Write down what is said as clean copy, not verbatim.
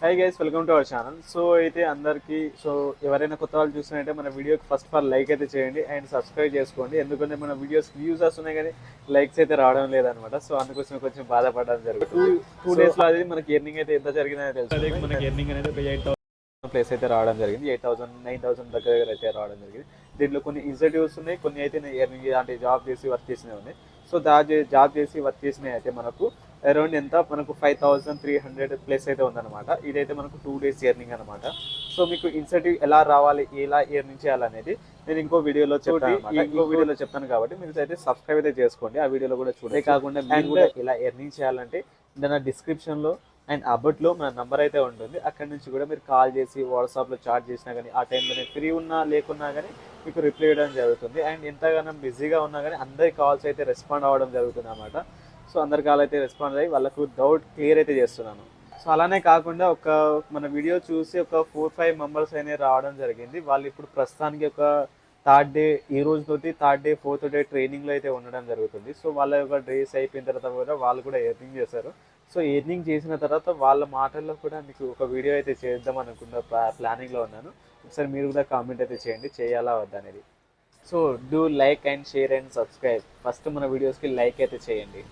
Hi guys, welcome to our channel. So అయితే అందరికీ ఎవరైనా కొత్త వాళ్ళు చూస్తున్నట్టే మన వీడియోకి ఫస్ట్ ఆఫ్ ఆల్ లైక్ అయితే చేయండి అండ్ సబ్స్క్రైబ్ చేసుకోండి. ఎందుకంటే మన వీడియోస్ వ్యూస్ వస్తున్నాయి కానీ లైక్స్ అయితే రావడం లేదనమాట. సో అందుకోసం కొంచెం బాధపడడం జరుగుతుంది. టూ డేస్లో అది మనకి ఎర్నింగ్ అయితే ఎంత జరిగిందని తెలుసు. అదే మనకి ఎర్నింగ్ అనేది 8,000 ప్లేస్ అయితే రావడం జరిగింది. 8,000 9,000 దగ్గర అయితే రావడం జరిగింది. దీంట్లో కొన్ని ఇన్సెంటివ్స్ ఉన్నాయి, కొన్ని అయితే ఎర్నింగ్ అంటే జాబ్ చేసి వర్క్ చేసినవి ఉన్నాయి. సో జాబ్ చేసి వర్క్ చేసినవి అయితే మనకు అరౌండ్ ఎంత మనకు 5,300 ప్లస్ అయితే ఉందన్నమాట. ఇదైతే మనకు 2 డేస్ ఎర్నింగ్ అనమాట. సో మీకు ఇన్సెంటివ్ ఎలా రావాలి, ఎలా ఎర్నింగ్ చేయాలనేది నేను ఇంకో వీడియోలో చెప్తాను కాబట్టి మీరు అయితే సబ్స్క్రైబ్ అయితే చేసుకోండి. ఆ వీడియోలో కూడా చూడండి. కాకుండా మీరు కూడా ఇలా ఎర్నింగ్ చేయాలంటే నా డిస్క్రిప్షన్లో అండ్ అబౌట్లో మన నంబర్ అయితే ఉంటుంది. అక్కడ నుంచి కూడా మీరు కాల్ చేసి వాట్సాప్లో చాట్ చేసినా కానీ ఆ టైంలో నేను ఫ్రీ ఉన్నా లేకున్నా కానీ మీకు రిప్లై ఇవ్వడం జరుగుతుంది. అండ్ ఎంతగానో బిజీగా ఉన్నా కానీ అందరి కాల్స్ అయితే రెస్పాండ్ అవ్వడం జరుగుతుంది అన్నమాట. సో అందరి కాల్ అయితే రెస్పాండ్ అయ్యి వాళ్ళకు డౌట్ క్లియర్ అయితే చేస్తున్నాను. సో అలానే కాకుండా మన వీడియో చూసి ఒక 4-5 మెంబర్స్ అయినా రావడం జరిగింది. వాళ్ళు ఇప్పుడు ప్రస్తుతానికి ఒక థర్డ్ డే, ఈ రోజుతోటి థర్డ్ డే 4th డే ట్రైనింగ్లో అయితే ఉండడం జరుగుతుంది. సో వాళ్ళ యొక్క డేస్ అయిపోయిన తర్వాత కూడా వాళ్ళు కూడా ఎర్నింగ్ చేశారు. సో ఎర్నింగ్ చేసిన తర్వాత వాళ్ళ మాటల్లో కూడా మీకు ఒక వీడియో అయితే చేద్దాం అనుకున్న ప్లానింగ్లో ఉన్నాను. ఒకసారి మీరు కూడా కామెంట్ అయితే చేయండి, చేయాలా వద్దా అనేది. So do like and share and subscribe. First మన వీడియోస్కి లైక్ అయితే చేయండి.